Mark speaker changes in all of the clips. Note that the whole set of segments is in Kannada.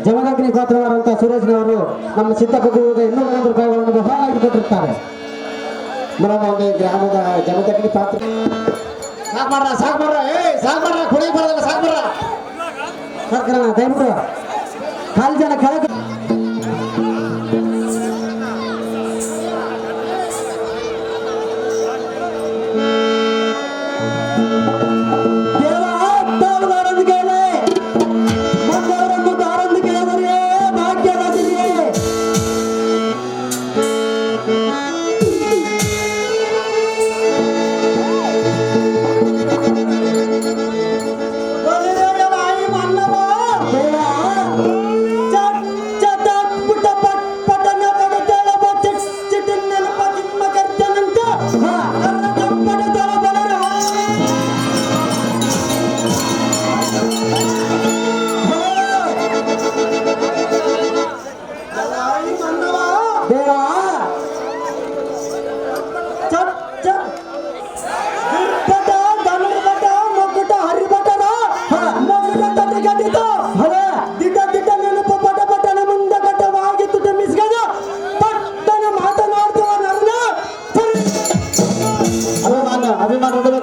Speaker 1: ಜಮದಗ್ನಿ ಪಾತ್ರವಾದಂತಹ ಸುರೇಶ್ನವರು ನಮ್ಮ ಚಿತ್ತಪಗುವಿಗೆ 200 ರೂಪಾಯಿಗಳನ್ನು ಬಹುಮಾನವಾಗಿ ಕೊಟ್ಟಿರ್ತಾರೆ.
Speaker 2: ಒಂದು ಗ್ರಾಮದ ಜಮದಗ್ನಿ ಪಾತ್ರ ಸಾಕ್ಬಾರ ಕುಡಿ ಬರೋದಲ್ಲ ಸಾಕ್ಬಾರ
Speaker 1: ಸರ್ಕಾರ ದಯವಿಟ್ಟು ಕಾಲು ಜನ ಕೆಳಗೆ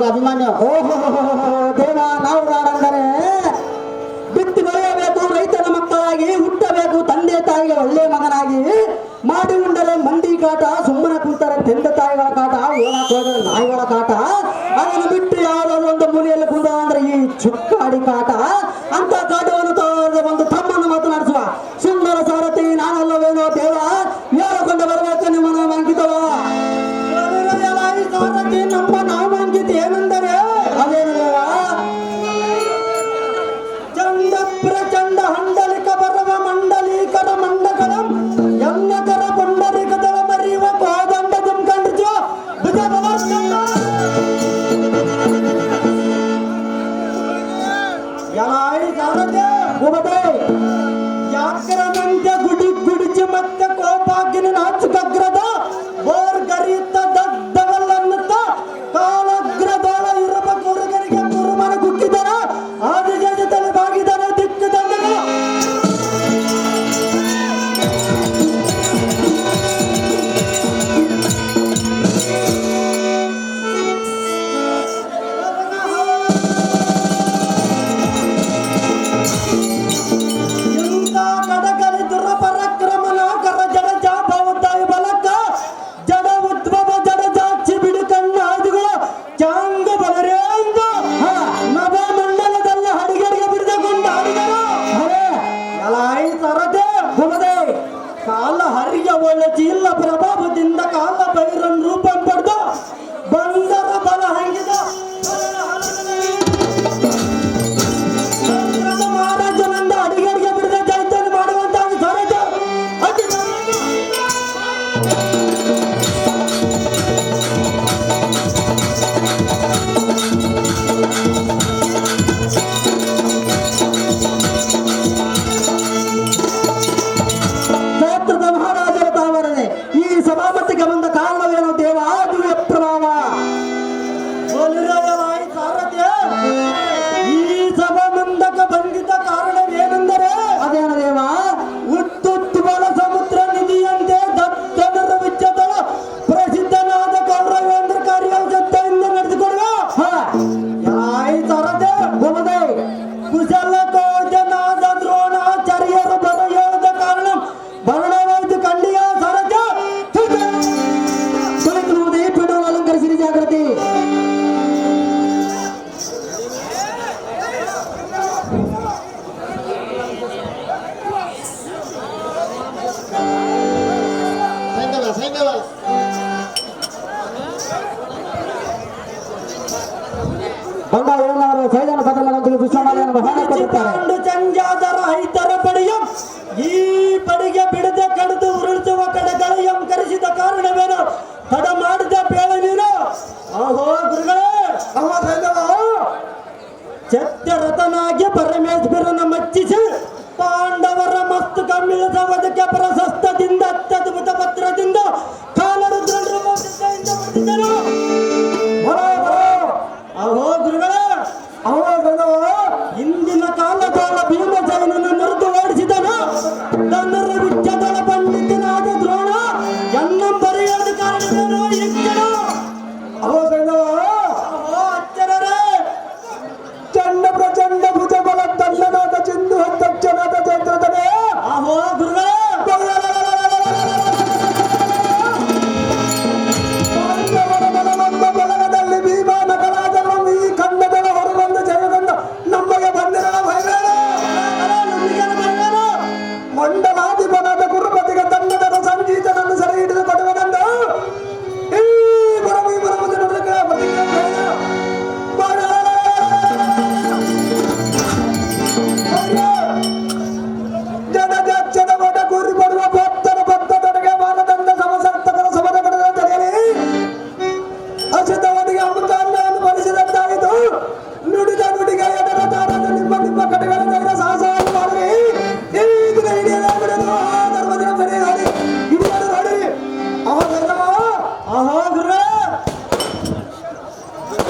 Speaker 2: ಅಭಿಮಾನ್ಯ
Speaker 1: ದೇವ ನಾವು ಅಂದರೆ ಬಿತ್ತಿ ಬೆಳೆಯಬೇಕು, ರೈತನ ಮಕ್ಕಳಾಗಿ ಹುಟ್ಟಬೇಕು, ತಂದೆ ತಾಯಿಗೆ ಒಳ್ಳೆ ಮಗನಾಗಿ ಮಾಡಿ ಉಂಡರೆ ಮಂದಿ ಕಾಟ, ಸುಮ್ಮನೆ ಕುಂತಾರೆ ತಂದೆ ತಾಯಿಗಳ ಕಾಟ, ಓಡಾಕ್ ಹೋದ್ರೆ ನಾಯಿಗಳ ಕಾಟ, ಅದನ್ನು ಬಿಟ್ಟು ಯಾವುದಾದ್ರು ಒಂದು ಮೂಲೆಯಲ್ಲಿ ಕುಂದ ಅಂದ್ರೆ ಈ ಚುಕ್ಕಾಡಿ ಕಾಟ ಅಂತ ಕಾಟವನ್ನು ತೋರದೆ ಒಂದು ತಮ್ಮನ್ನು ಮಾತನಾಡಿಸುವ ಸುಂದರ ಸಾರಥಿ ನಾನಲ್ಲವೇನೋ ದೇವ, ಹೇಳಿಕೊಂಡು ಬರಬೇಕು ನಿಮ್ಮ ನಾಮಾಂಕಿತವ ಸಾರಥಿ. ನಮ್ಮ ನಾಮಾಂಕಿತ ಏನೆಂದರೆ ಅದೇನು ದೇವ, ಚಂದ ಪ್ರಚಂಡ ಹಂಡಲಿಕ ಬರವ ಮಂಡಲೀಕರ ಮಂಡಕರಂ ಎಲ್ಲದರ ಪುಂಡರಿಕದಳ ಮರಿಯುವ ಕೋದಂಡ ತುಂಬಿಕೊಂಡಿತು ಭುಜ ಬಲಸ್ಕಂದ ಯಾಯಿ ಸಾರಥಿ ಉಬದೆ ಯಾಕ್ರಮಂತ್ಯ ಗುಡಿ ಗುಡಿಚಿ ಮತ್ತೆ ಕೋಪಾಗ್ನಿ ನಾಚುಕಗ್ರದ ಬೋರ್ ಗರಿತ ದಗ್ಧವಲ್ಲನ್ನುತ್ತ ಕಾಲಗ್ರದೊಳ ಇರುವ ಕುರುಗರಿಗೆ ಕುರುಮನ ಕುಕ್ಕಿದರ ಆದಿಜದಲ್ಲಿ ಬಾಗಿದರ ದಿಕ್ಕು ತಂದನು ಕಾಲ ಹರಿಯ ಒಳಚಿ ಇಲ್ಲ ಪ್ರಭಾವದಿಂದ ಕಾಲ ಭೈರನ್ ರೂಪ ಪಡೆದು ಬಂದರ ಬಲ ಹಂಗಿದ ಮಹಾರಾಜನಿಂದ ಅಡಿಗರಿಗೆ ಬಿಡದೆ ಚೈತನ್ಯ ಮಾಡುವಂತಹ ಸರಜ ಅತಿ ಬಂದ ಕಾರಣವೇನು ದೇವ, ದಿವ್ಯ ಪ್ರಭಾವ. ಈ ಸಭಾ ಮಂದಕ ಬಂದಿದ್ದ ಕಾರಣವೇನೆಂದರೆ ಅದೇನು ದೇವ, ಉತ್ತುತ್ತು ಬಲ ಸಮುದ್ರ ನಿಧಿಯಂತೆ ದತ್ತನರ ವಿಚ್ಚದಳ ಪ್ರಸಿದ್ಧನಾದ ಕೌರವೇಂದ್ರ ಕಾರ್ಯದಿಂದ ನಡೆದುಕೊಳ್ಳುವ ಬಹುದೇ ಕುಶಲ ಕೋಜನಾದ ದ್ರೋಣಾಚಾರ್ಯರು ಬರೆಯದ ಕಾರಣ ವರ್ಣವಾಯ್ತು ಖಂಡಿಯ ಸರಜ ಪೀಠವನ್ನು ಅಲಂಕರಿಸಿರಿ ಜಾಗೃತಿ. ಬಂಗಾಳ ಏನಾದರೂ ಸೈಜನ ಪದಮಂತ್ರಿ ವಿಶ್ವನಾಥನ ಬಹಳ ಚಂಜಾದರ ಐತರ ಪಡೆಯಂ ಈ ಪಡೆಗೆ ಬಿಡದೆ ಕಡಿದು ಉರುಳಿಸುವ ಕಡೆಗಳೆಯಂ ಕರೆಸಿದ ಕಾರಣವೇನು ತಡ ಮಾಡಿದ ಬೇಳ ನೀನು. ಆಹೋ ಗುರುಗಳೇ, ಚತ್ಯರತನಾಗಿ ಪರಮೇಶ್ವರನ ಮಚ್ಚಿಸಿ ಪಾಂಡವರ ಮಸ್ತು ಕಮ್ಮಿಳಿದ ಬದುಕೆ ಪ್ರಶಸ್ತದಿಂದ ಅತ್ಯದ್ಭುತ ಪತ್ರದಿಂದ ಕಾಲರುದ್ರರು ಬಂದಿದ್ದರು. ಅಹೋ ಗುರುಗಳೇ, ಇಂದಿನ ಕಾಲದ ಭೀಮಸೇನನ್ನು ನುರಿದು ಓಡಿಸಿದನು.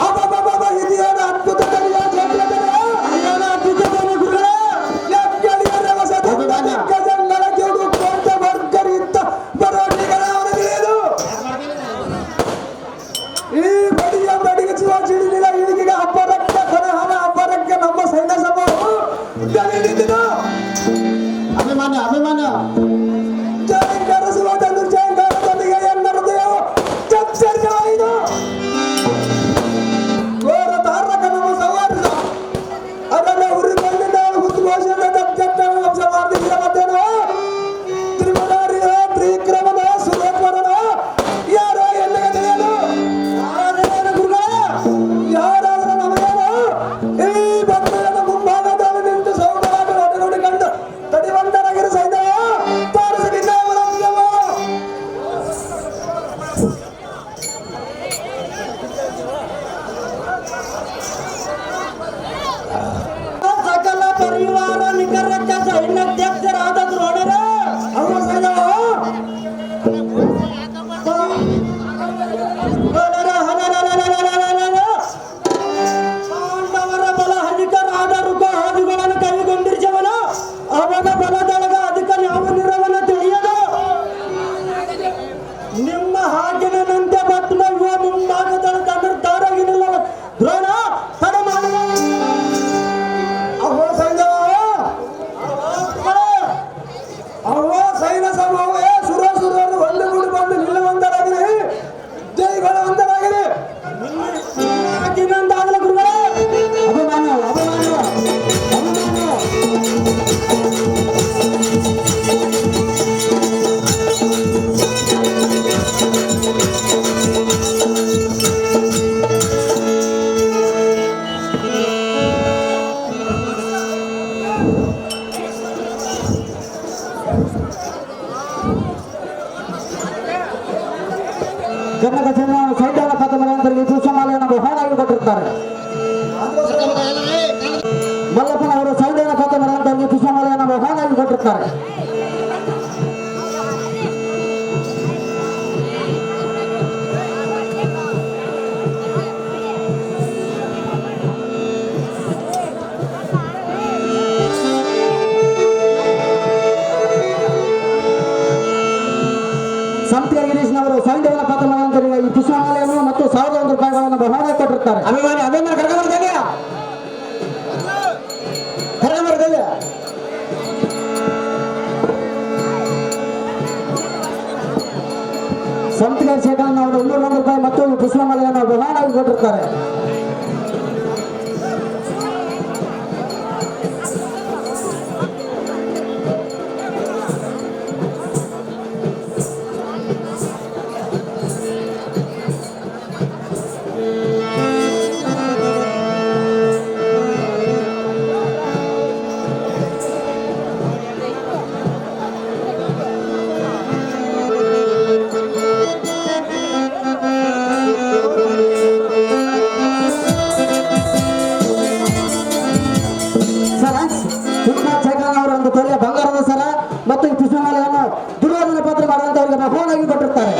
Speaker 1: ಅಬ್ಬಬ್ಬಬ್ಬ, ಇದೇನು ಅದ್ಭುತ ತಳಿಯ ಕ್ಷೇತ್ರದಲ್ಲಿ? ಏನು ಅದ್ಭುತ ತಳಿ ಗುರುಗಳೇ? ಎಕ್ಕಳಿಯರ ವಸತಿ ಗಜಗಳ ಕೆಡು ಕೊಂಡ ವರ್ಗರಿದ್ದ ಬರೋಣಿಗಳ ಅವನಿಗೇನು? ಈ ಬಡಿಯ ಬಡಿಗಿಸುವ ಚಿಡಿಲಿನ ಇಳಿಗೆಗೆ ಅಬ್ಬರಕ್ಕೆ ಕರಹನ ಅಬ್ಬರಕ್ಕೆ ನಮ್ಮ ಸೈನ್ಯ ಸಮೂಹವು ಬೆಲೆ ನಿಂತಿತು.
Speaker 2: ಅಭಿಮಾನ ಅಭಿಮಾನ
Speaker 1: ಜಯಂಕರಿಸುವ ಜಯಂಕರದೊಂದಿಗೆ ಎನ್ನ ಹೃದಯವು ಚಚ್ಚರಿತವಾಯಿತು. ಘೋರ ತಾರಕ ನಮ್ಮ ಸವಾರಿಸ ಅದನ್ನು ಉರಿಕೊಂಡಿದ್ದ ಉದ್ಘೋಷದ ತಪ್ಪನ್ನು ವಂಶವಾರ್ಧಿಸಿದ ಮತ್ತೇನು ತ್ರಿಮುರಾರಿಯ ತ್ರಿಕ್ರಮದ ಸುರೇಶ್ವರನ ಯಾರೋ ಎಲ್ಲಿಗೆ ತಿಳಿಯಲು ಗುರುಗಳೇ, ಯಾರಾದರೂ ನಮಗೇನು ಈ ಬಂಧನ ಮುಂಭಾಗದಲ್ಲಿ ನಿಂತು ಸೌಂದರ್ಯ ಒಡಗೂಡಿಕೊಂಡು ತಡಿವಂತರಾಗಿರು ಸೈನ್ಯ ತೋರಿಸಿದ ಸಕಲ ಪರಿವಾರ ನಿಖರಕ್ಕೆ ಸೈನ್ಯಾಧ್ಯಕ್ಷರಾದ ದ್ರೋಣರೇ ಅವರು ಸೈನ್ಯವು ಪಾಂಡವರ ಬಲ ಅಧಿಕರಾದ ಋತುಗಳನ್ನು ಕೈಗೊಂಡಿರ್ಜವನು ಅವನ ಬಲದೊಳಗ ಅಧಿಕ ಯಾವ ನಿರವನ ತಿಳಿಯದು. ನಿಮ್ಮ ಹಾಕಿನಂತೆ ಪದ್ಮ ಯುವ ಮುಂಭಾಗದಲ್ಲಿ ನಿರ್ಧಾರಗಿ ನಿಲ್ಲವ ದ್ರೋಣ ತಡ ಮಾಡುವ ಅಹೋ ಸಂಘ ಅಹೋ ಸೈನ್ಯ ಸಮೂಹವೇ ಸುರಸುರರು ಒಂದುಗೂಡಿ ಬಂದು ನಿಲ್ಲುವಂತರಾಗಿದೆ, ಜೈಗೊಳ್ಳುವಂತರಾಗಿದೆ. ಹಾಕಿನಂತಾಗಲ ಗುರುಗಳೇ ಅಭಿಮಾನ ಅಭಿಮಾನ ಅಭಿಮಾನ. ಕನ್ನಡ ಜನ ಸೈನ್ಯದ ಪಥಮರಂತರಿಗೆ ಸುಸಮಾಲೆಯನ್ನು ಬಹುಮಾನಾಗಿ ಕೊಟ್ಟಿರ್ತಾರೆ. ಮಲ್ಲಪ್ಪನ ಅವರು ಸೈನ್ಯದ ಪಥಮರಂತರಿಗೆ ಸುಸಮಾಲೆಯನ್ನು ಬಹುಮಾನಾಗಿ ಕೊಟ್ಟಿರ್ತಾರೆ. ಸಂತಿಯ ಗಿರೀಶ್ನವರು ಸೈನ್ಯದ ಪಥಮರಂತರಿಗೆ ಈ ಪುಷ್ಪಮಾಲೆಯನ್ನು ಮತ್ತು 1001 ರೂಪಾಯಿಗಳನ್ನು ಬಹುಮಾನ ಕೊಟ್ಟಿರ್ತಾರೆ.
Speaker 2: ಅಭಿಮಾನ ಅಭಿಮಾನ ಕರ್ಕೊಂಡ್ಬರ್ತಾನೆ ಕರ್ಕೊಂಡ್ಬರ್ತಾನೆ.
Speaker 1: ಸಂತಿಗೆ ಶೇಖರನ್ ಅವರು 201 ರೂಪಾಯಿ ಮತ್ತು ಈ ಪುಷ್ಪಮಾಲೆಯನ್ನು ಬಹುಮಾನವಾಗಿ ಕೊಟ್ಟಿರ್ತಾರೆ. ತೊಲೆ ಬಂಗಾರದ ಸರ ಮತ್ತು ಈ ಪುಷ್ಪಮಾಲೆಯನ್ನು ದುರ್ಯೋಧನ ಪತ್ರ ಮಾಡುವಂತವರಿಗೆ ಬಹುಮಾನವಾಗಿ ಕೊಟ್ಟಿರ್ತಾರೆ.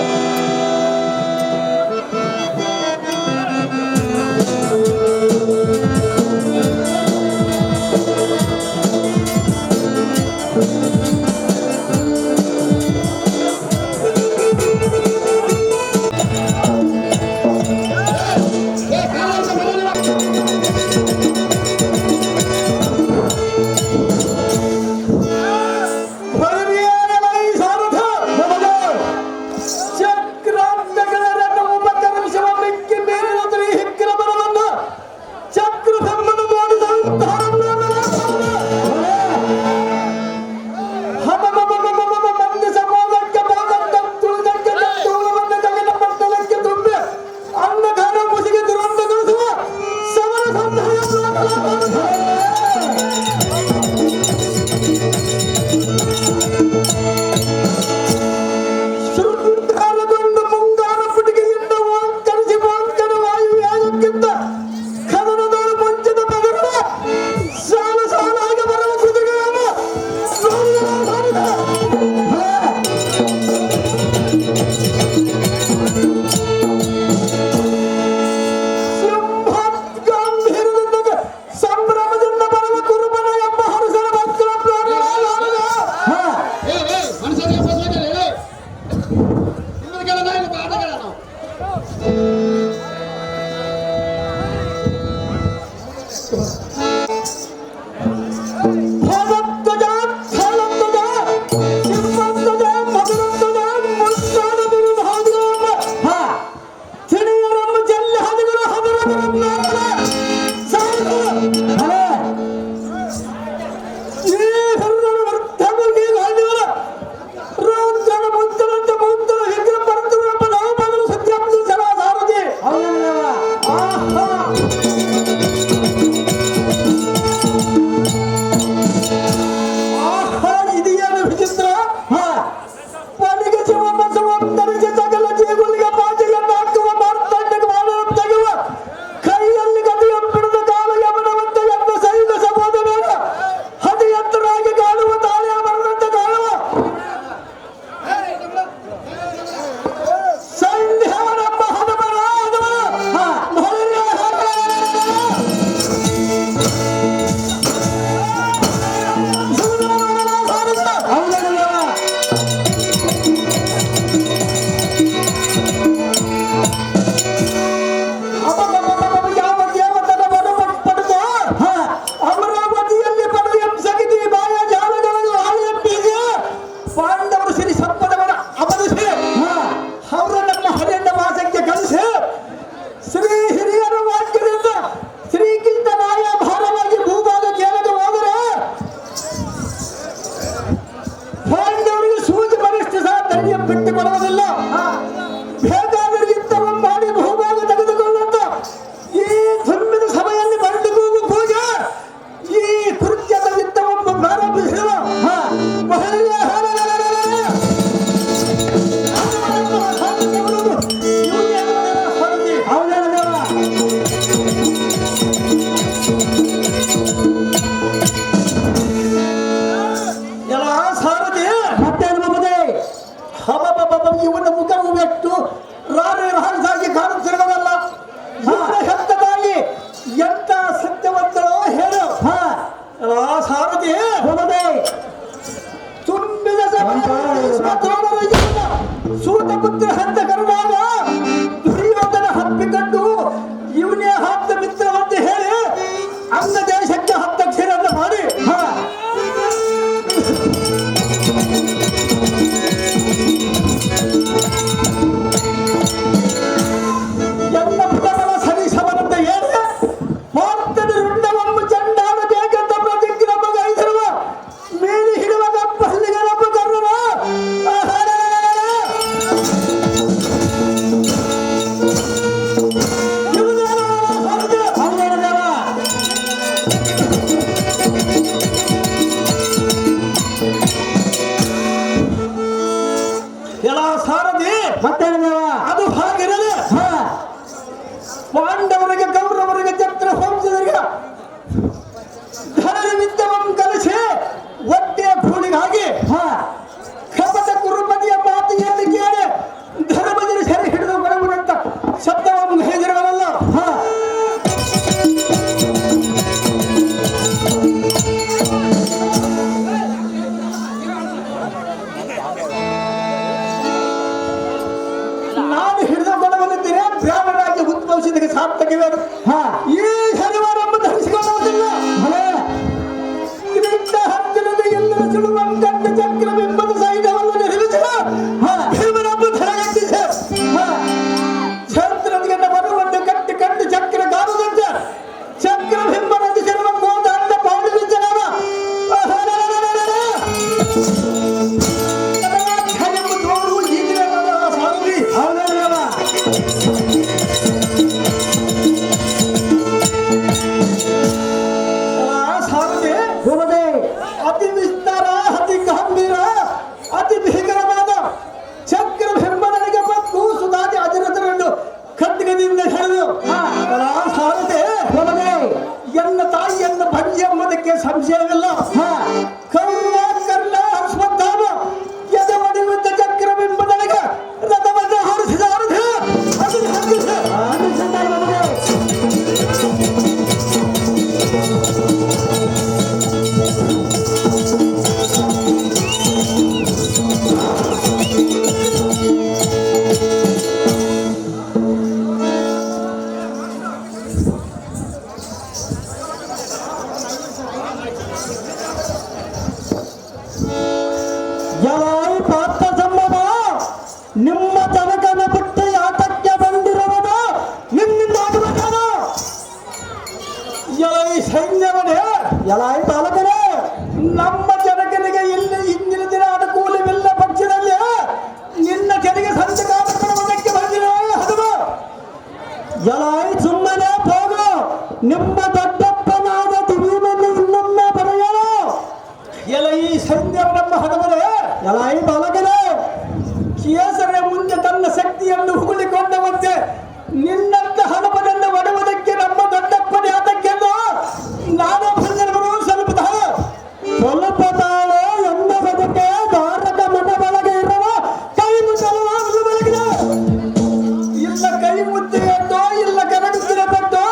Speaker 2: ಎಂಬುದಕ್ಕೆ ಸಂಶಯವಿಲ್ಲ. ಕೌರವ ಕರ್ಣ ಅಶ್ವತ್ಥಾಮ ಎದೆ ಒಡೆಯುವಂತ ಚಕ್ರವೆಂಬುದಕ್ಕೆ ರಥವನ್ನು ಹಾರಿಸಿದ
Speaker 1: ಎಲಾಯಿ ಪಾತ್ರ ಸಂಭವ ನಿಮ್ಮ ತನಕನ ಬಿಟ್ಟು ಯಾತಕ್ಕೆ ಬಂದಿರುವುದು ನಿನ್ನಿಂದ ಆಗುವುದೇನು?
Speaker 2: ಎಲೈ ಸೈನ್ಯವನೇ,
Speaker 1: ಎಲಾಯಿ ಬಾಲಕರೇ,
Speaker 2: ನಮ್ಮ ಜನಕನಿಗೆ ಇಲ್ಲಿ ಇಂದಿನ ದಿನ ಅನುಕೂಲವಿಲ್ಲ ಪಕ್ಷದಲ್ಲಿ ನಿನ್ನ ತೆರಿಗೆ ಸಂಚ ಕಾಪಾಡುವುದಕ್ಕೆ ಬಂದಿರೋ ಹನುಮ.
Speaker 1: ಎಲಾಯಿ ಸುಮ್ಮನೆ ಹೋಗು. ನಿಮ್ಮ ದೊಡ್ಡಪ್ಪನಾದ ದಿವೀನನ್ನು ಇನ್ನೊಮ್ಮೆ ಬರೆಯಲು.
Speaker 2: ಎಲೈ ಸೈನ್ಯವ ನಮ್ಮ ಹನುಮನೇ,
Speaker 1: ಎಲಾಯಿ ಬಾಲಕರೇ,
Speaker 2: ಕೇಸರಿಯ ಮುಂದೆ ತನ್ನ ಶಕ್ತಿಯನ್ನು ಹುಗುಳಿಕೊಂಡವಂತೆ ನಿನ್ನಂತ ಹನುಮನನ್ನು ಒಡೆಯುವುದಕ್ಕೆ ನಮ್ಮ ದೊಡ್ಡಪ್ಪನ ಯಾತಕ್ಕೆಂದು ನಾನು ಬಂದಿರುವರು ಸ್ವಲ್ಪ
Speaker 1: ಸ್ವಲ್ಪ ತಾಳು ಎನ್ನ ಬದುಕೆ ಧಾರಕ ಮನ ಒಳಗೆ ಇರುವ ಕೈ ಮುಚ್ಚಲು ಬೆಳಗಿದೆ.
Speaker 2: ಇಲ್ಲ ಕೈ ಮುದ್ದೆಯಂತೋ ಇಲ್ಲ ಕರಡುತ್ತಿನ ಪಟ್ಟು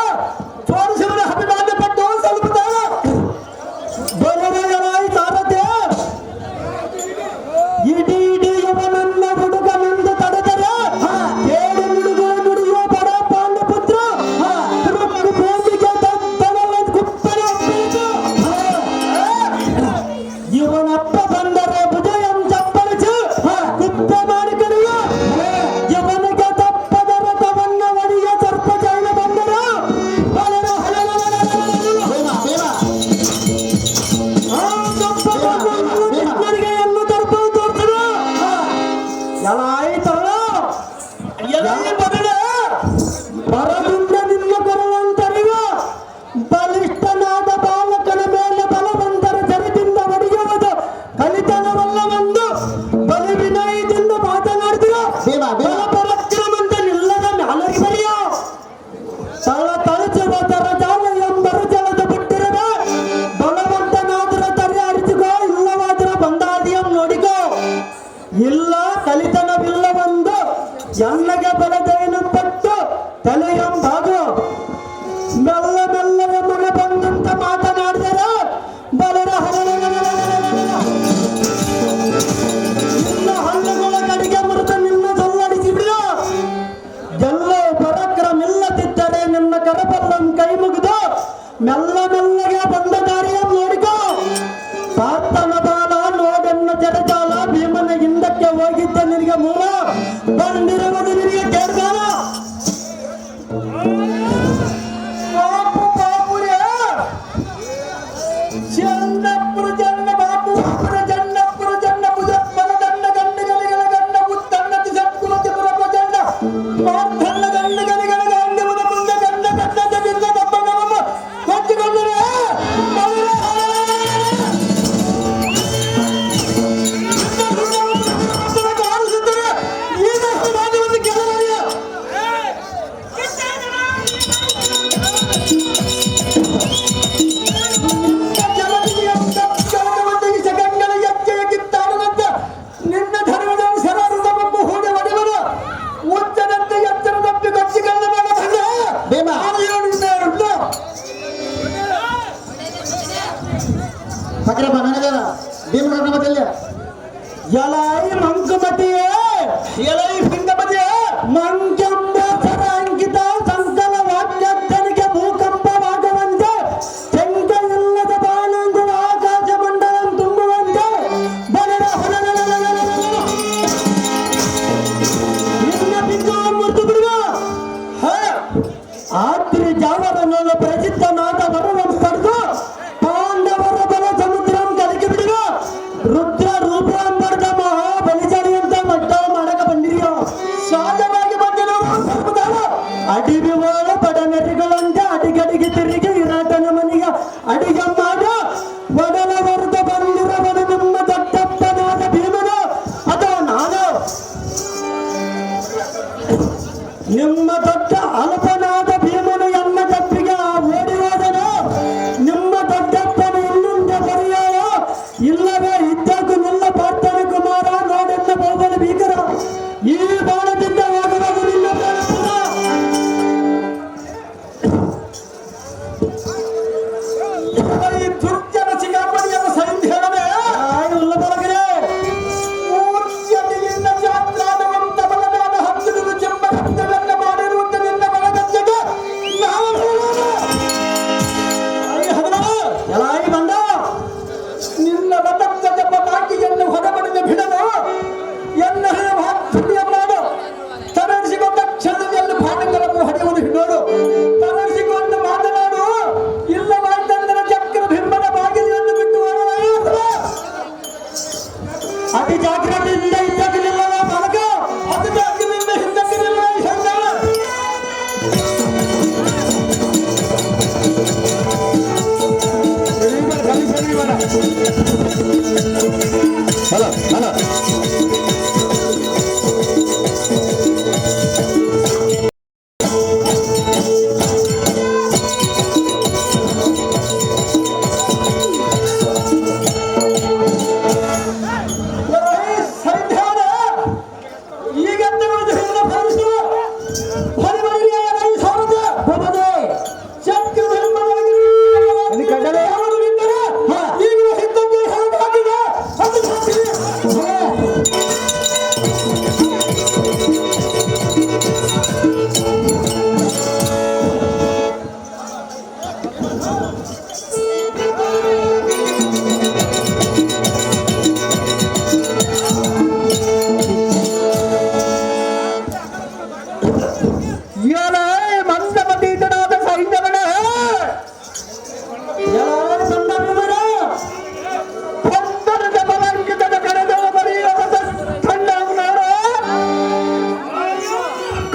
Speaker 2: ತೋರಿಸುವ ಅಭಿಮಾನ ಪಟ್ಟು ಸ್ವಲ್ಪ
Speaker 1: ಬರುವ ಎಲಾಯಿ ಸಾರಥ್ಯ, ಇಡೀ ಇವನನ್ನ ಹುಡುಗನೆಂದು ತಡೆದರೆ ಕೇಳಿ ನುಡುಗು ನುಡಿಯುವ ಬಡ ಪಾಂಡಪುತ್ರ ಭೂಮಿಗೆ ದತ್ತನಲ್ಲ ಕುಪ್ಪನೆ ಒಪ್ಪಿತು. ಇವನಪ್ಪ ಬಂದರೆ ಭುಜಯಂ ಚಪ್ಪಳಿಸಿ ಕುಪ್ಪೆ ಮಾಡಿಕೊಳ್ಳುವ. ಇವನಿಗೆ ತಪ್ಪದ ರಥವನ್ನು ಒಡೆಯ ಸರ್ಪ ಜೈನ ಬಂದರು. ಎನ್ನು ತರ್ಪ ತೋರ್ತರು. ಎಲಾಯಿತಲ್ಲ
Speaker 2: ಎಲ್ಲಿ ಬರಲೇ
Speaker 1: ಬರದಿಂದ ನಿನ್ನ ಬರುವಂತರಿಗ ಬಲಿಷ್ಠನಾದ ಬಾಲಕನ ಮೇಲೆ ಬಲವಂತರ ಜರದಿಂದ ಒಡೆಯುವುದು ಕಲಿತನವಲ್ಲವೆಂದು ಬಲಿ ವಿನಯದಿಂದ ಮಾತನಾಡಿದಿರ. ಬಲ ಪರಾಕ್ರಮಂತ ನಿಲ್ಲದ ಮ್ಯಾಲರಿ ಬರೆಯೋ ತಳ ತಳಚುವ ತರ ಜಾಲ ಎಂಬರು ಜಲದ ಬಿಟ್ಟಿರದ ಬಲವಂತನಾದ್ರ ತರೆ ಅರಿತುಕೋ, ಇಲ್ಲವಾದ್ರ ಬಂದಾದಿಯಂ ನೋಡಿಕೋ. ಇಲ್ಲ ಕಲಿತನವಿಲ್ಲವೆಂದು ಎನ್ನಗೆ ಬಲದೈನ ಪಟ್ಟು ತಲೆಯಂಬಾಗು. ಮೆಲ್ಲ ಮೆಲ್ಲಗೆ ಮನೆ ಬಂದಂತ ಮಾತನಾಡಿದರೆ ಬಲರ ನಿನ್ನ ಹಣ್ಣುಗಳ ಕಡೆಗೆ ಮೃತ ನಿನ್ನ ಸಲ್ಲಡಿಸಿ ಬಿಡು. ಎಲ್ಲೋ ಪರಾಕ್ರಮಿಲ್ಲದಿದ್ದರೆ ನಿನ್ನ ಕರಬಲ್ಲಂ ಕೈ ಮುಗಿದು ಮೆಲ್ಲ ಮೆಲ್ಲಗೆ ಬಂದ ದಾರಿಯನ್ನು ನೋಡಿಕೋ. ಪಾತನ ಬಾಲ ನೋಡೆನ್ನ ಜಡಜಾಲ ಭೀಮನ ಹಿಂದಕ್ಕೆ ಹೋಗಿದ್ದ ನಿನಗೆ ಮೂಲ ಬಂದಿರುವುದು ನಿನಗೆ ಕೇಳ್ದಾನ.
Speaker 2: ಬಾಪು ಬಾಪುರೇ ಚನ್ನಪುರ ಜನ್ನ ಬಾಪುಪುರ ಜನ್ನಪುರ ಜನ್ನ ಭುಜಪ್ಪನ ದಂಡ ಗಂಡಗಲಿಗಳ ಗಂಡ ಉತ್ತನ್ನತಿ ಸತ್ಕುಲತಿ ಪುರಪ ಜನ್ನ ಮಾರ್ಥನ್ನ ಗಂಡಗಲಿಗಳ ಗಂಡವನ ಮುಂದೆ ಗಂಡ ಗಂಡದ ಬಿಲ್ಲ ದಪ್ಪನವಮ್ಮ ಕೊಚ್ಚಿಕೊಂಡರೆ ಕಾಣಿಸುತ್ತಾರೆ. ಈಗ ರಾಜ್ಯವನ್ನು ಗೆಲ್ಲಲಾರಿಯ ನಿನ್ನ ಧರ್ಮದ ಸರಾಸರವನ್ನು ಹೂಡಿ ಒಡೆವರು ಉಚ್ಚದಂತೆ ಎತ್ತರ ತಪ್ಪಿ ಕಚ್ಚಿಕಲ್ಲ
Speaker 3: ಸಕ್ರಪ್ಪ ನನಗೇನ ಭೀಮನ ಮಧ್ಯದಲ್ಲಿ
Speaker 1: ಎಲಾಯಿ ಮಂಕುಮತಿಯೇ,
Speaker 2: ಎಲೈ ಪಿಂಗಪತಿಯೇ
Speaker 1: ಮಂಕೆಂಬ ಸರ ಅಂಕಿತ ಸಂಕಲ ವಾಕ್ಯರ್ಥನಿಗೆ ಭೂಕಂಪವಾಗುವಂತೆ ಶಂಕ ಇಲ್ಲದ ಬಾಣಂದು ಆಕಾಶ ಮಂಡಲ ತುಂಬುವಂತೆ ಬಲರ ನಿನ್ನ ಬಿಂದು ಮುರಿದು ಬಿಡುವ. ಆತ್ರಿ ಜಾವರನ್ನು ಪ್ರಸಿದ್ಧನಾದ ವರವನ್ನು ಪಡೆದು ಪಾಂಡವರ ಬಲ ಸಮುದ್ರಂ ಕಲಕಿ ಬಿಡುವ. ರುದ್ರ ರೂಪಂ ಪಡೆದ ಮಹಾ ಬಲಿಜಾರಿಯಂತ ಮಟ್ಟ ಮಾಡಕ ಬಂದಿರಿಯೋ.
Speaker 2: ಸಹಜವಾಗಿ ಬಂದಿರುವ
Speaker 1: ಅಡಿವಿವಾಳ ಬಡನೆರಿಗಳಂತೆ ಅಡಿಗಡಿಗೆ ತಿರುಗಿ ವಿರಾಟನ ಮನೆಯ ಅಡಿಗೆ ಮಾಡ ಒಡಲ ವರದ ಬಂದಿರವನು ನಿಮ್ಮ ದೊಡ್ಡಪ್ಪನಾದ ಭೀಮನು ಅಥವಾ ನಾನು ನಿಮ್ಮ ದೊಡ್ಡ ಅಲ್ಪನಾದ ಭೀಮನು ಎನ್ನ ತಪ್ಪಿಗೆ ಓಡಿ ಹೋದನು. ನಿಮ್ಮ ದೊಡ್ಡಪ್ಪನ
Speaker 2: ಈ ದುರ್ಜನ ಸಿಗಾಪಡಿಯನ್ನು ಸಹಿತ ಹೇಳದೆ ಊರ್ಜನಿಯಿಂದ ಜಾತ್ರಾದವಂತ ಬಲನಾದ ಹತ್ತಿರದ ಚೆಂಬರನ್ನು ಮಾಡಿರುವಂತ ನಿನ್ನ ಬಲಗಜ್ಜೆಗೆ ನಾವು
Speaker 1: ಎಲಾಯಿ ಬಂದ
Speaker 2: ನಿನ್ನ ಬಲಗಜ್ಜೆಯ ಬಾಕಿಯನ್ನು ಹೊರಬಡಿದ ಬಿಡಲು ಎನ್ನ ಭಾಗ್ಯ ಮಾಡು ತರಡಿಸಿಕೊಂಡ ಕ್ಷಣದಲ್ಲಿ ಭಾಗಗಳನ್ನು ಹೊಡೆಯುವುದು ನೋಡು ತರಡಿಸಿಕೊಂಡು ಮಾತನಾಡು ಇಲ್ಲ ಮಾತಂದ್ರ ಚಕ್ರ ಬಿಂಬದ ಬಾಗಿಲನ್ನು ಬಿಟ್ಟು
Speaker 1: ಅತಿ ಜಾಗ್ರತೆಯಿಂದ ಇದ್ದಕ್ಕಿಲ್ಲ ಬಾಲಕ.
Speaker 2: ಅದು ಜಾಗದಿಂದ ಹಿಂದಕ್ಕಿರಲ್ಲ ಹೆಂಗಾಳ
Speaker 3: ಹಲೋ ಹಲೋ
Speaker 2: ಸಂಧ್ಯಾನ ಈಗಂತ ಭರಿಸು ಹೊರಬರಿಯ ಸಾರದ
Speaker 1: ಹೋಗದೆ
Speaker 2: ಚಕ್ರ
Speaker 1: ಇಲ್ಲಿ ಕಡ್ಡಲೆ
Speaker 2: ಯಾರು ಬಿಟ್ಟರೆ ಈಗಿನ ಹಿಂದಕ್ಕೆ ಹೊರಟಾಗಿದೆ ಅದು ಸಾಕ್ಷಿ.
Speaker 1: ಎಲೆ ಮಂದಮತೀತನಾದ ಸೈನ್ಯವನ ಎಲಾಯಿ ಬಂದ ವಿವರ ಪಂದರದ ಬಲಂಕಿತದ ಕರೆದ ಬರೆಯುವ ಕಂಡವನಾರ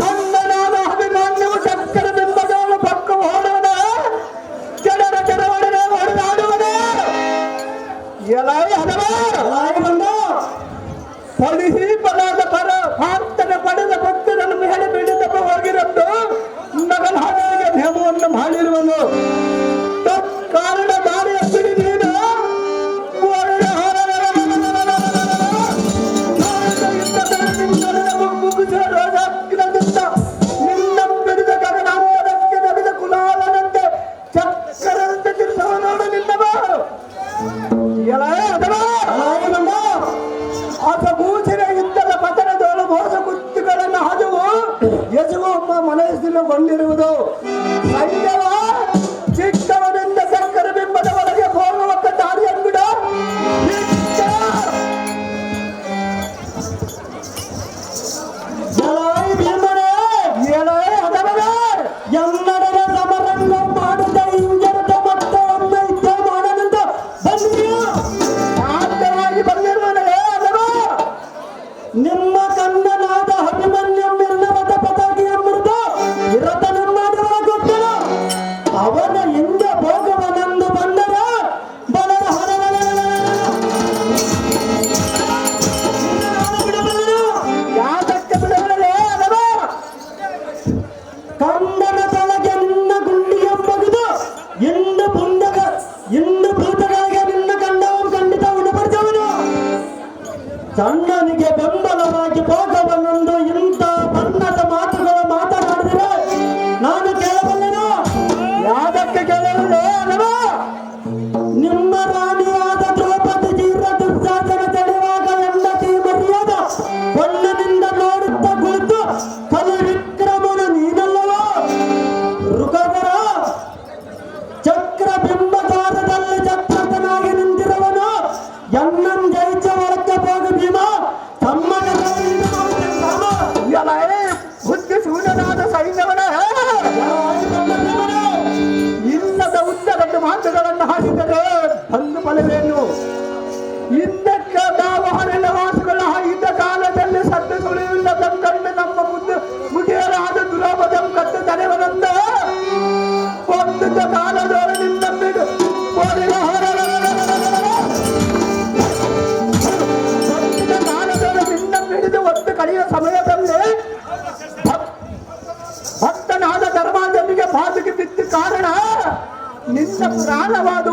Speaker 1: ಕಂದನಾದ ಅಭಿಮಾನ್ಯವು ಚಕ್ಕರ ಬಿಂಬದವನು ಪಕ್ಕ ಓಡುವನ ಕೆಡರ ಕೆಡವಡನೆ ಹೊಡೆದಾಡುವನ ಎಲಾಯಿ ಹದವ ಎಲಾಯಿ ಬಂದ ಪೊಲಿಸಿ ಪದಾದ ಪರ ಪಾರ್ತನ ಪಡೆದ ಭಕ್ತರನ್ನು ಮೇಲೆ ಬಿಡಿದಪ್ಪ ಹೋಗಿರದ್ದು ನಗಲ ಹಾಕಿಗೆ ನೇಮವನ್ನು ಮಾಡಿರುವನು ತತ್ಕಾರಣ ದಾರಿಯ ಬಿಡಿ ನೀನು ನಿನ್ನ ಬಿಡಿದ ಗಗನಾಂತರಕ್ಕೆ ನಡೆದ ಕುಲಾಲನಂತೆ ಚಕ್ಕರಂತೆ ತಿರುಸವ ನೋಡು ನಿನ್ನವ ಎಲ ಅದವ ಆತ ಮೂಸಿನ ಇದ್ದಲ ಪತನದೋಳು ಮೋಸ ಕುತ್ತುಗಳನ್ನು ಹಜವು ಯಜುಗೊಮ್ಮ ಮನಸ್ಸಿನಗೊಂಡಿರುವುದು ಸೈನ್ಯವ ಚಿಕ್ಕವನಿಂದ ಸಕ್ಕರೆ ಬಿಂಬದ ಒಳಗೆ ಹೋಗುವಂತ ದಾರಿ ಅಂಬಿಡ ಎಲಾಯಿ ಭೀಮನೇ ಎಲಾಯಿ ಹದವನ ಎಲ್ಲರ ಸಮರಂಗ ಮಾಡುತ್ತ ಇಂಜರದ ಮತ್ತೊಮ್ಮೆ ಯುದ್ಧ ಮಾಡದಂತ ಬಂದಿಯೋ ಶಾಂತವಾಗಿ ಬಂದಿರುವನೇ ಅದವ ನಿಮ್ಮ ಕನ್ನನಾದ ಅಭಿಮನ್ಯಮ್ಮೆಲ್ಲವದ ಪತಾಗಿ ಎಂಬುದು ಇರತನ ಮಾಡುವ ಗೊತ್ತನು ಅವನ ಹಿಂದ ಭೋಗವನೆಂದು ಬಂದರ ಬಲರ ಯಾತಕ್ಕೆ ಬಿಡಬಲ್ಲೇ ಅದವ ಕಂದನ ತಳಗೆನ್ನ ಗುಂಡಿ ಎಂಬುದು ಇಂದು ಭೂತಗಳಿಗೆ ನಿನ್ನ ಕಂಡವನು ಖಂಡಿತ ಉಣಪಡಿಸವನು ಸಣ್ಣನಿಗೆ ಬೆಂಬಲವಾಗಿ ಭೋಗವನ್ನೊಂದು ಇಂಥ ಬಣ್ಣದ ಮಾತುಗಳು ಮಾತನಾಡಿದರೆ ನಾನು ಕೇಳಬಲ್ಲೆನು ಯಾದಕ್ಕೆ ಕೇಳಬಲ್ಲೆ ಅಲ್ಲವ ನಿಮ್ಮ ರಾಣಿಯಾದ ದ್ರೌಪದಿ ಜೀರ ದುರ್ಸಾಧನ ತಡೆಯುವಾಗ ಹೆಂಡತಿ ಮರ್ಯಾದ ಬಣ್ಣದಿಂದ ನೋಡುತ್ತಾ ಕುಳಿತು ಕಲಿ ವಿಕ್ರಮನು ನೀನಲ್ಲವೋ ಋಗಧರ ಚಕ್ರ ಬಿಂಬದಾರದಲ್ಲಿ ಚಕ್ರತನಾಗಿ ನಿಂತಿರುವನು ಎನ್ನಂ ಜಯಿಸ ಒಳಕ್ಕೆ ಹೋಗು ಭೀಮ ತಮ್ಮನ ಬುದ್ಧಿ ಶೂನ್ಯನಾದ ಸೈನ್ಯವನ ಇಲ್ಲದ ಉದ್ದಗಟ್ಟು ಮಾತುಗಳನ್ನು ಹಾಕಿದರೆ ಒಂದು ಫಲವೇನು ಹಿಂದಕ್ಕೆ ನಾವು ಹರಳ ಮಾತುಗಳ ಇದ್ದ ಕಾಲದಲ್ಲಿ ಸತ್ಯ ಸುಳಿವಿಲ್ಲದ ಕಂಡು ನಮ್ಮ ಮುಗಿಯಲಾದ ದುರಾಪದಂ ಕಟ್ಟು ತಡೆವನಂದ ಒಂದು ಕಾಲದೊಳಗಿಂದ ಬಿಡು ಕಾಲದೊಳಗಿಂದ ಬಿಡಿದು ಒತ್ತು ಕಳೆಯುವ ಸಮಯದಲ್ಲಿ ಭಕ್ತನಾದ ಧರ್ಮಾಂಜನಿಗೆ ಪಾದಕ್ಕೆ ಬಿದ್ದ ಕಾರಣ ನಿನ್ನ ಪ್ರಾಣವಾದ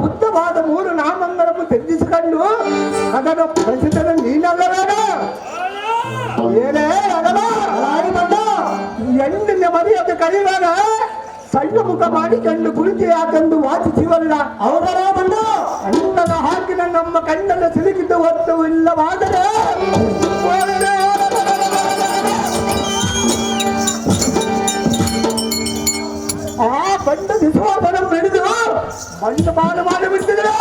Speaker 1: ಉದ್ದವಾದ 3 ನಾಮಗಳನ್ನು ತ್ಯಜಿಸಿಕೊಂಡು ಅದನ್ನು ಪ್ರಸಿದ್ಧನ ನೀನಲ್ಲವೇನ ಏನೇ ಅದವ ಹೆಣ್ಣಿನ ಮರಿಯದು ಕಳೆಯುವಾಗ
Speaker 2: ಸಣ್ಣ ಮುಖ ಮಾಡಿಕೊಂಡು ಕುಳಿತು ಯಾಕೆಂದು ವಾಚಿಸಿವಲ್ಲ
Speaker 1: ಅವರ ಬಂದು
Speaker 2: ಅನ್ನದ ಹಾಕಿನ ನಮ್ಮ ಕಣ್ಣನ್ನು ಸಿಲುಕಿದ್ದು ಹೊತ್ತು ಇಲ್ಲವಾದರೆ ಆ ಬಂಡ ದಿಸುವಾಪನ ಬೆಳೆದು ಮಣ್ಣು ಮಾಡು ಮಾಡಿಬಿಟ್ಟಿದ್ರೆ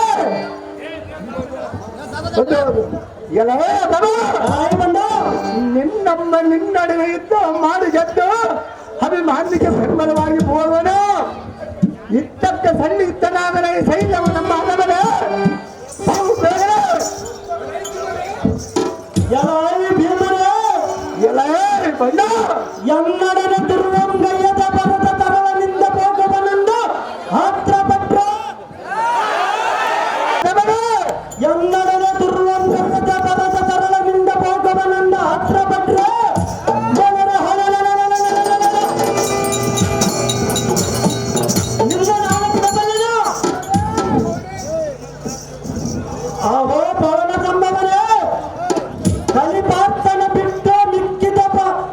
Speaker 2: ಎಲ್ಲ
Speaker 1: ಬಂದು
Speaker 2: ನಿನ್ನಮ್ಮ ನಿನ್ನಡುವೆ ಇದ್ದು ಮಾಡು ಗೆದ್ದು ಅಭಿಮಾನಿಗೆ ಬೆಂಬಲವಾಗಿ ಹೋಗೋಣ ಇತ್ತಕ್ಕೆ ಸನ್ನಿಹಿತನಾಗಲೇ ಸೈನ್ಯವು ನಮ್ಮ ಹಣವನ ಬಂದ
Speaker 1: ಎನ್ನಡನ ದುರ್ವಂಗಯ್ಯದ ಪರದ ತರವನಿಂದ ಹೋಗವನೆಂದು ಹತ್ರ ಪಟ್ರ ಎನ್ನಡನ ದುರ್ವಂಗಯ್ಯದ ಪರದ ತರವನಿಂದ ಹೋಗವನೆಂದು ಹತ್ರ ಪಟ್ರ ಜನರ ನಿನ್ನ ನಾಲ್ಕಿನ ಬಲ್ಲನು ಅವೋ ಪವನ ಸಂಭವನೇ ಕಲಿಪಾರ್ಥನ ಬಿಟ್ಟು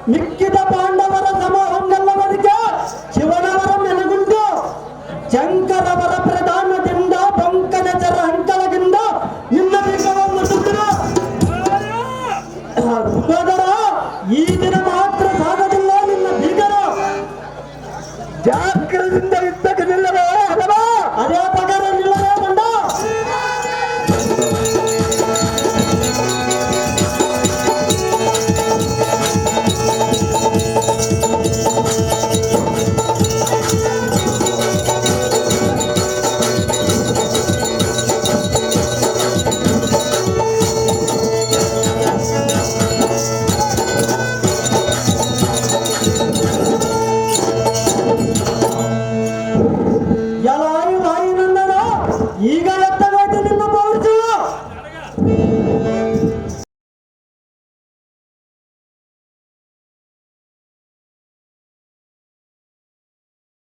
Speaker 1: ಮಿಕ್ಕಿದ ಪಾಂಡವರ ಸಮೂಹಂಗಲ್ಲವರಿಗೆ ಶಿವನವರ ಮೆಲಗುಂಟು ಶಂಕರವರ ಪ್ರಧಾನದಿಂದ ಪಂಕಜರ ಅಂಕಲದಿಂದ ನಿನ್ನ ಬೀಗವನ್ನು ಸುತ್ತಿರು ಈ ದಿನ ಮಾತ್ರ ಸಾಗದಿಲ್ಲ ನಿನ್ನ ಬೀಗರು
Speaker 2: ಜಾಗ್ರದಿಂದ ಇದ್ದಕ್ಕೆ ನಿಲ್ಲವೇ ಅಲ್ಲವಾ
Speaker 1: ಅದೇ ಪಗಾರ ನಿಲ್ಲವೇ ಬಂದ ಈಗ ಎತ್ತ